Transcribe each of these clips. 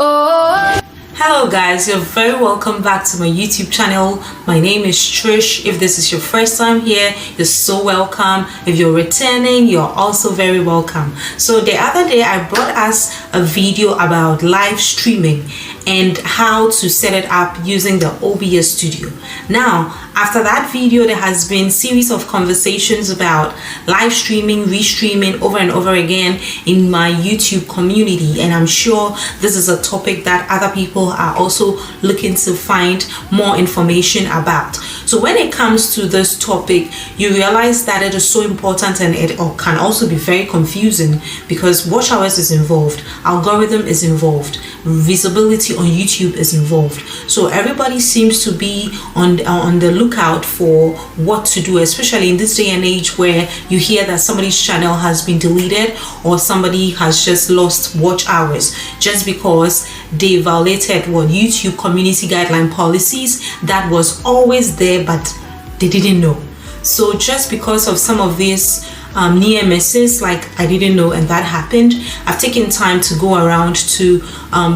Hello guys, you're very welcome back to my YouTube channel. My name is Trish. If this is your first time here, you're so welcome. If you're returning, you're also very welcome. So the other day I brought us a video about live streaming and how to set it up using the OBS Studio. Now, after that video, there has been series of conversations about live streaming, restreaming over and over again in my YouTube community, and I'm sure this is a topic that other people are also looking to find more information about. So when it comes to this topic, you realize that it is so important, and it can also be very confusing because watch hours is involved, algorithm is involved, visibility on YouTube is involved. So everybody seems to be on the lookout for what to do, especially in this day and age where you hear that somebody's channel has been deleted or somebody has just lost watch hours just because they violated YouTube community guideline policies that was always there but they didn't know. So just because of some of these near misses, like I didn't know and that happened, I've taken time to go around to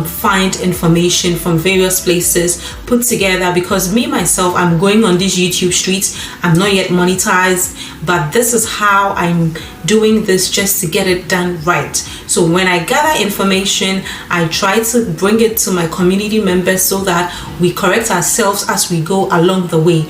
find information from various places, put together, because me myself, I'm going on these YouTube streets. I'm not yet monetized, but this is how I'm doing this just to get it done right. So when I gather information, I try to bring it to my community members so that we correct ourselves as we go along the way.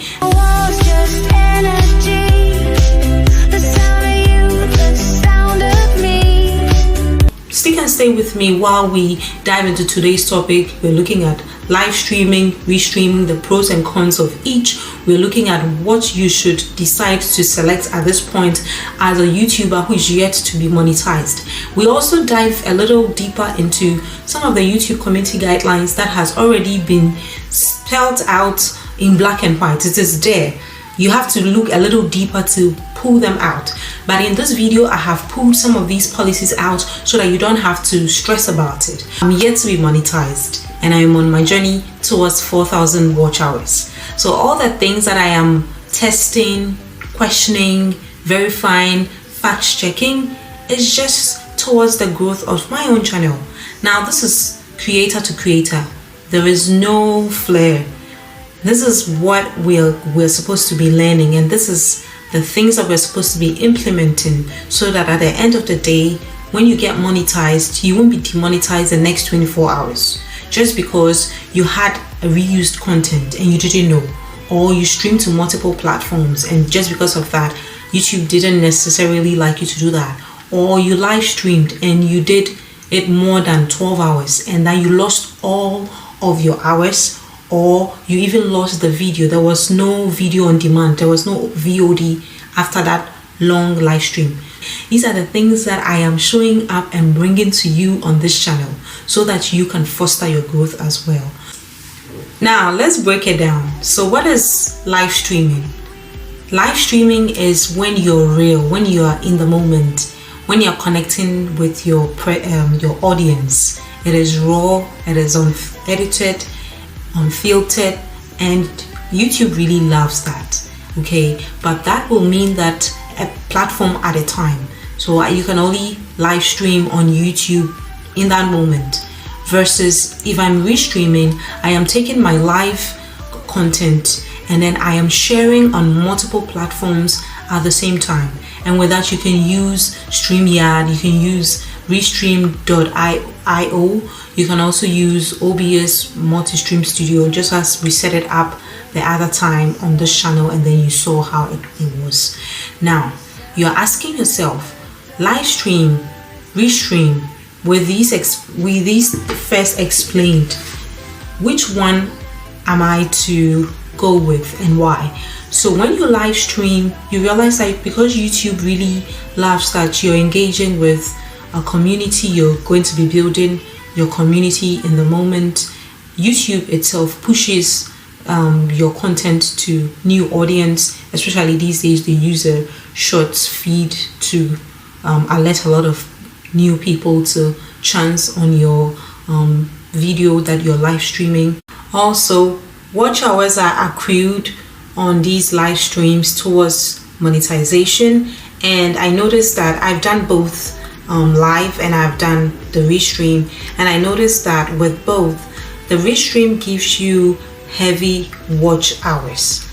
Stick and stay with me while we dive into today's topic. We're looking at live streaming, restreaming, the pros and cons of each. We're looking at what you should decide to select at this point as a YouTuber who is yet to be monetized. We also dive a little deeper into some of the YouTube community guidelines that has already been spelled out in black and white. It is there. You have to look a little deeper to pull them out. But in this video, I have pulled some of these policies out so that you don't have to stress about it. I'm yet to be monetized and I'm on my journey towards 4,000 watch hours. So all the things that I am testing, questioning, verifying, fact checking is just towards the growth of my own channel. Now this is creator to creator. There is no flair. This is what we're supposed to be learning, and this is the things that we're supposed to be implementing so that at the end of the day, when you get monetized, you won't be demonetized the next 24 hours just because you had a reused content and you didn't know, or you streamed to multiple platforms and just because of that, YouTube didn't necessarily like you to do that, or you live streamed and you did it more than 12 hours and then you lost all of your hours, or you even lost the video. There was no video on demand, there was no VOD after that long live stream. These are the things that I am showing up and bringing to you on this channel so that you can foster your growth as well. Now let's break it down. So what is live streaming? Live streaming is when you're real, when you are in the moment, when you're connecting with your audience. It is raw, it is unedited, unfiltered, and YouTube really loves that. Okay, but that will mean that a platform at a time. So you can only live stream on YouTube in that moment, versus if I'm restreaming, I am taking my live content and then I am sharing on multiple platforms at the same time. And with that, you can use StreamYard, you can use restream.io, you can also use OBS Multi-Stream Studio, just as we set it up the other time on this channel, and then you saw how it was. Now you're asking yourself, live stream, restream, with these first explained, which one am I to go with and why? So when you live stream, you realize that because YouTube really loves that you're engaging with a community, you're going to be building your community in the moment. YouTube itself pushes your content to new audience, especially these days they use a shorts feed to alert a lot of new people to chance on your video that you're live streaming. Also, watch hours are accrued on these live streams towards monetization, and I noticed that I've done both live and I've done the restream, and I noticed that with both, the restream gives you heavy watch hours,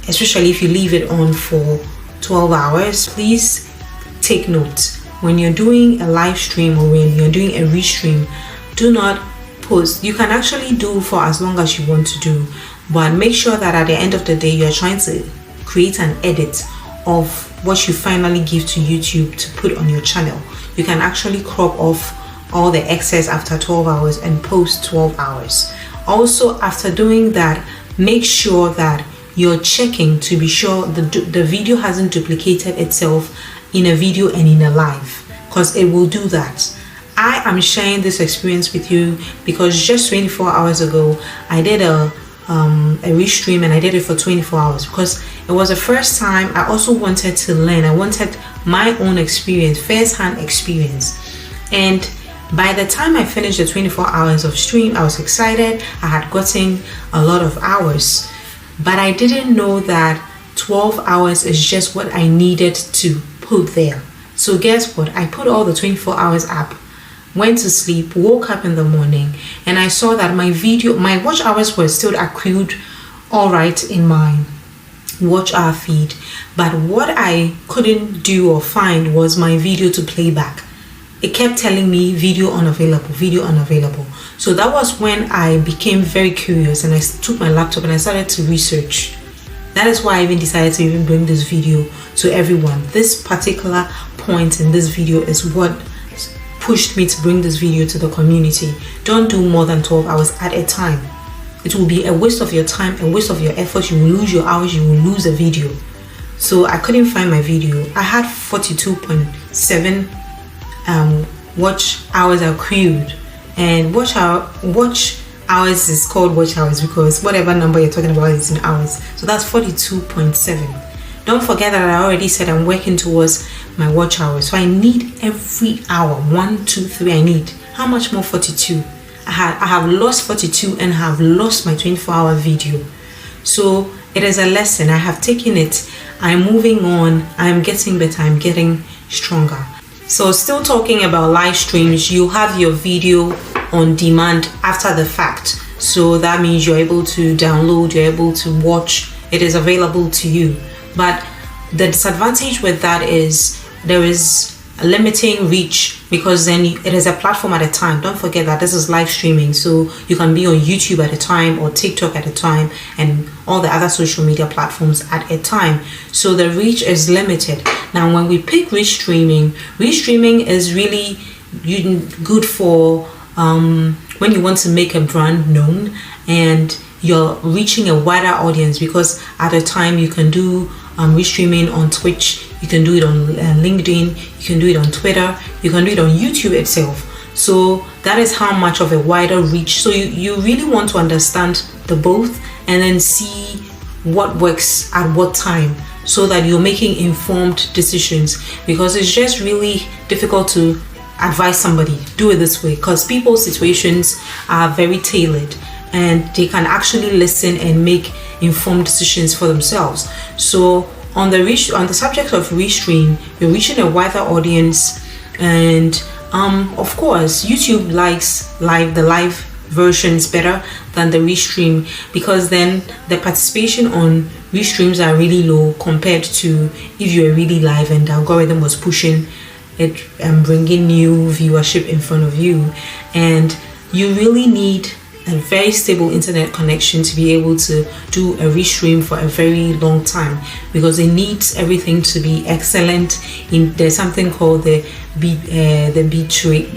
especially if you leave it on for 12 hours. Please take note, when you're doing a live stream or when you're doing a restream, do not post. You can actually do for as long as you want to do, but make sure that at the end of the day you're trying to create an edit of what you finally give to YouTube to put on your channel. You can actually crop off all the excess after 12 hours and post 12 hours. Also, after doing that, make sure that you're checking to be sure the video hasn't duplicated itself in a video and in a live, because it will do that. I am sharing this experience with you because just 24 hours ago I did a restream, and I did it for 24 hours because it was the first time. I also wanted to learn. I wanted my own experience, first-hand experience. And by the time I finished the 24 hours of stream, I was excited. I had gotten a lot of hours, but I didn't know that 12 hours is just what I needed to put there. So guess what? I put all the 24 hours up, went to sleep, woke up in the morning, and I saw that my watch hours were still accrued all right in my watch hour feed, but what I couldn't do or find was my video to play back. It kept telling me video unavailable, video unavailable. So that was when I became very curious, and I took my laptop and I started to research. That is why I even decided to even bring this video to everyone. This particular point in this video is what pushed me to bring this video to the community. Don't do more than 12 hours at a time. It will be a waste of your time, a waste of your effort. You will lose your hours, you will lose a video. So I couldn't find my video. I had 42.7 watch hours accrued, and watch hours is called watch hours because whatever number you're talking about is in hours. So that's 42.7. Don't forget that I already said I'm working towards my watch hours, so I need every hour. 1, 2, 3. I need how much more? 42. I have lost 42 and have lost my 24-hour video. So it is a lesson. I have taken it. I'm moving on. I'm getting better. I'm getting stronger. So still talking about live streams, you have your video on demand after the fact. So that means you're able to download, you're able to watch. It is available to you. But the disadvantage with that is there is a limiting reach, because then it is a platform at a time. Don't forget that this is live streaming, so you can be on YouTube at a time, or TikTok at a time, and all the other social media platforms at a time. So the reach is limited. Now when we pick restreaming is really good for when you want to make a brand known and you're reaching a wider audience, because at a time you can do restreaming on Twitch, you can do it on LinkedIn, you can do it on Twitter, you can do it on YouTube itself. So that is how much of a wider reach. So you really want to understand the both and then see what works at what time, so that you're making informed decisions, because it's just really difficult to advise somebody do it this way, because people's situations are very tailored and they can actually listen and make informed decisions for themselves. So on the subject of restream, you're reaching a wider audience, and of course YouTube likes the live versions better than the restream, because then the participation on restreams are really low compared to if you're really live and the algorithm was pushing it and bringing new viewership in front of you. And you really need a very stable internet connection to be able to do a restream for a very long time, because it needs everything to be excellent. There's something called the bit rate,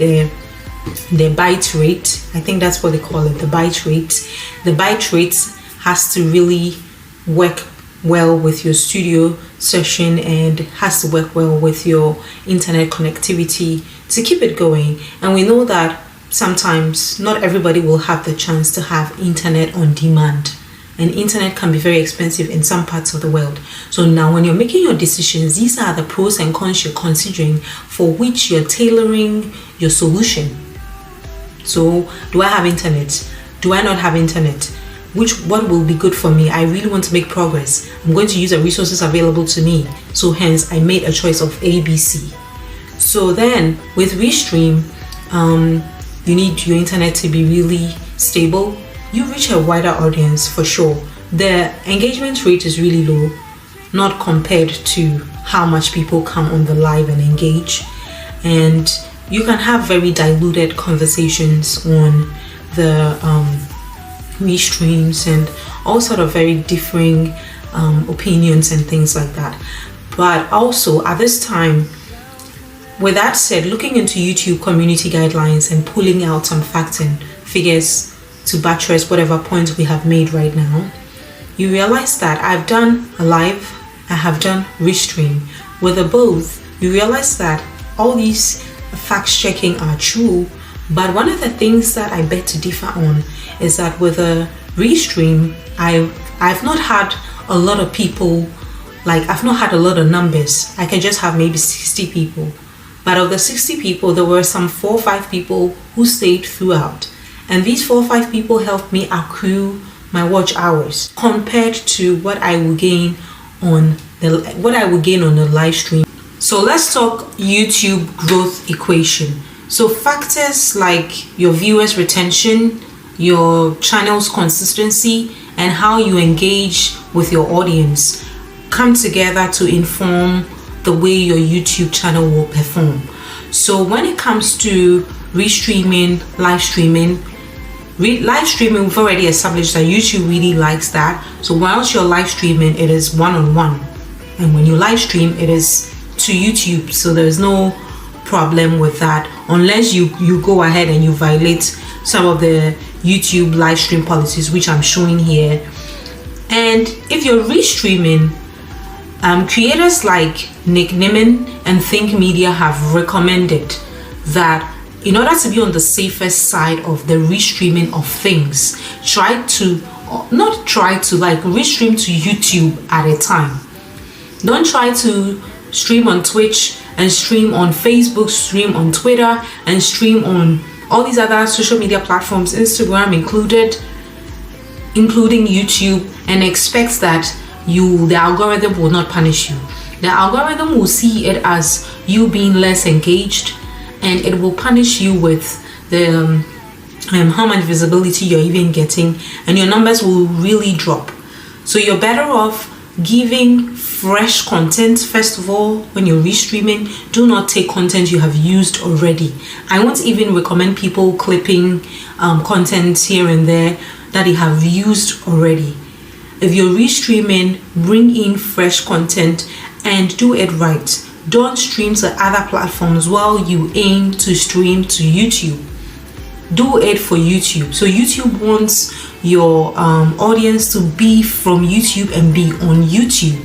the byte rate. I think that's what they call it, the byte rate. The byte rate has to really work well with your studio session and has to work well with your internet connectivity to keep it going. And we know that sometimes not everybody will have the chance to have internet on demand, and internet can be very expensive in some parts of the world. So now when you're making your decisions, these are the pros and cons you're considering for which you're tailoring your solution. So do I have internet? Do I not have internet? What will be good for me? I really want to make progress. I'm going to use the resources available to me. So hence I made a choice of ABC. So then with Restream, you need your internet to be really stable. You reach a wider audience for sure. The engagement rate is really low, not compared to how much people come on the live and engage. And you can have very diluted conversations on the Restreams and all sort of very differing opinions and things like that. But also at this time, with that said, looking into YouTube community guidelines and pulling out some facts and figures to buttress whatever points we have made right now, you realize that I've done a live, I have done Restream. With the both, you realize that all these facts checking are true, but one of the things that I beg to differ on is that with a Restream, I've not had a lot of people, like I've not had a lot of numbers. I can just have maybe 60 people. But of the 60 people, there were some 4 or 5 people who stayed throughout. And these 4 or 5 people helped me accrue my watch hours compared to what I would gain on the live stream. So let's talk YouTube growth equation. So factors like your viewers retention, your channel's consistency, and how you engage with your audience come together to inform the way your YouTube channel will perform. So when it comes to Restreaming, live streaming, we've already established that YouTube really likes that. So whilst you're live streaming, it is one-on-one, and when you live stream, it is to YouTube. So there's no problem with that, unless you go ahead and you violate some of the YouTube live stream policies, which I'm showing here. And if you're Restreaming, creators like Nick Nimmin and Think Media have recommended that in order to be on the safest side of the Restreaming of things, Restream to YouTube at a time. Don't try to stream on Twitch and stream on Facebook, stream on Twitter, and stream on all these other social media platforms, Instagram including YouTube, and expect that the algorithm will not punish you. The algorithm will see it as you being less engaged, and it will punish you with the how much visibility you're even getting, and your numbers will really drop. So you're better off giving fresh content. First of all, when you're Restreaming, do not take content you have used already. I won't even recommend people clipping content here and there that they have used already. If you're Restreaming, bring in fresh content and do it right. Don't stream to other platforms while you aim to stream to YouTube. Do it for YouTube. So YouTube wants your audience to be from YouTube and be on YouTube.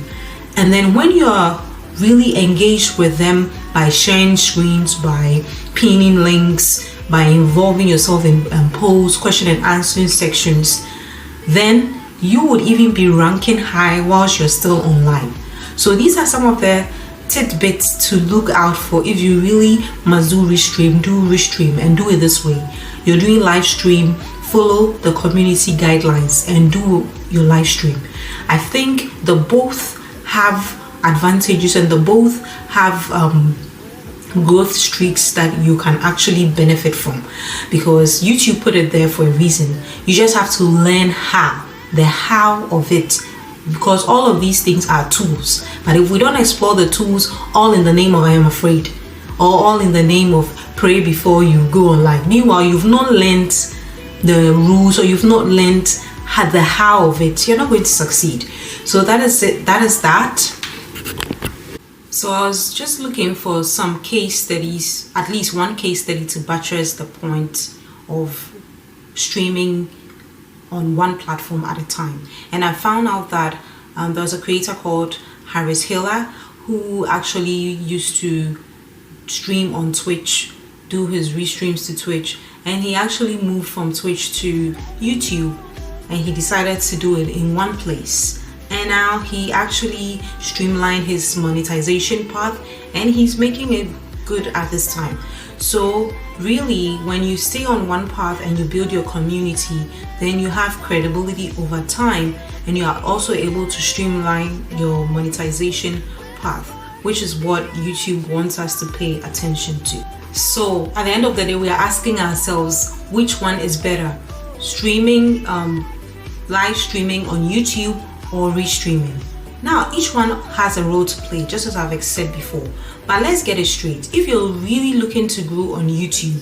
And then when you are really engaged with them by sharing screens, by pinning links, by involving yourself in polls, question and answering sections, then you would even be ranking high whilst you're still online. So these are some of the tidbits to look out for. If you really must do Restream and do it this way. You're doing live stream, follow the community guidelines and do your live stream. I think the both have advantages and the both have growth streaks that you can actually benefit from, because YouTube put it there for a reason. You just have to learn the how of it, because all of these things are tools. But if we don't explore the tools all in the name of I am afraid, or all in the name of pray before you go online, meanwhile you've not learned the rules or you've not learned the how of it, you're not going to succeed. So that is it. That is that. So I was just looking for some case studies, at least one case study to buttress the point of streaming on one platform at a time. And I found out that there was a creator called Harris Hiller who actually used to stream on Twitch, do his restreams to Twitch, and he actually moved from Twitch to YouTube, and he decided to do it in one place. And now he actually streamlined his monetization path, and he's making it good at this time. So really, when you stay on one path and you build your community, then you have credibility over time, and you are also able to streamline your monetization path. which is what YouTube wants us to pay attention to. So at the end of the day, we are asking ourselves, which one is better? Streaming, live streaming on YouTube, or restreaming? Now, each one has a role to play, just as I've said before. But let's get it straight. If you're really looking to grow on YouTube,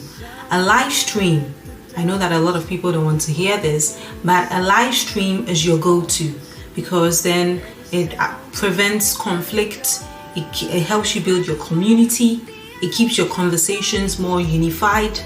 a live stream, I know that a lot of people don't want to hear this, but a live stream is your go-to, because then it prevents conflict, it helps you build your community, it keeps your conversations more unified,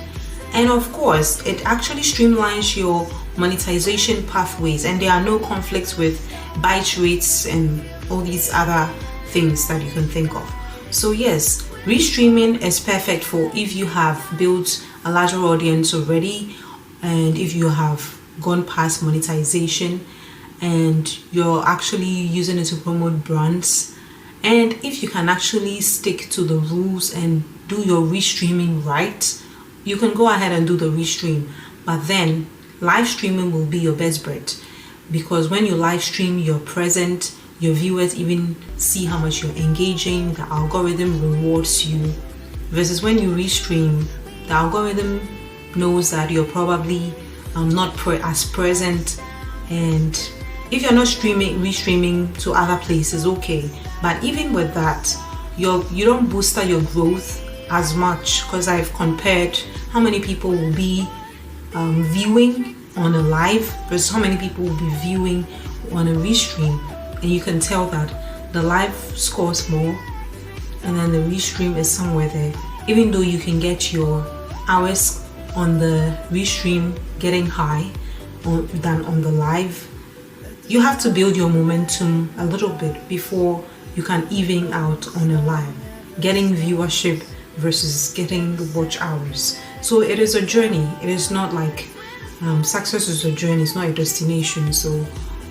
and of course, it actually streamlines your monetization pathways, and there are no conflicts with bite rates and all these other things that you can think of. So yes, restreaming is perfect for if you have built a larger audience already, and if you have gone past monetization and you're actually using it to promote brands, and if you can actually stick to the rules and do your restreaming right, you can go ahead and do the restream. But then live streaming will be your best bet, because when you live stream, you're present, your viewers even see how much you're engaging, the algorithm rewards you, versus when you restream, the algorithm knows that you're probably not as present, and if you're not restreaming to other places, okay, but even with that, you don't boost your growth as much, because I've compared how many people will be viewing on a live versus how many people will be viewing on a restream, and you can tell that the live scores more and then the restream is somewhere there. Even though you can get your hours on the restream getting high than on the live, you have to build your momentum a little bit before you can even out on a live, getting viewership versus getting watch hours. So it is a journey. It is not like success is a journey, it's not a destination. So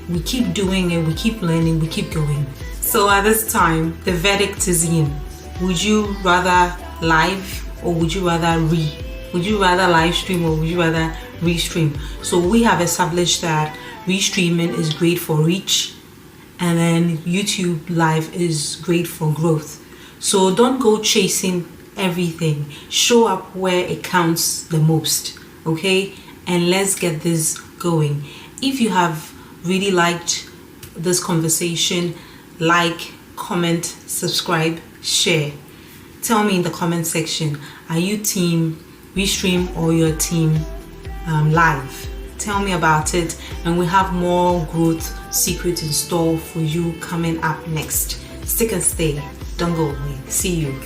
we keep doing it, we keep learning, we keep going. So at this time, the verdict is in. Would you rather live, or would you rather live stream, or would you rather restream? So we have established that restreaming is great for reach, and then YouTube live is great for growth. So don't go chasing everything. Show up where it counts the most, okay? And let's get this going. If you have really liked this conversation, like, comment, subscribe, share. Tell me in the comment section, are you team restream or your team live? Tell me about it, and we have more growth secrets in store for you coming up next. Stick and stay. Don't go away. See you.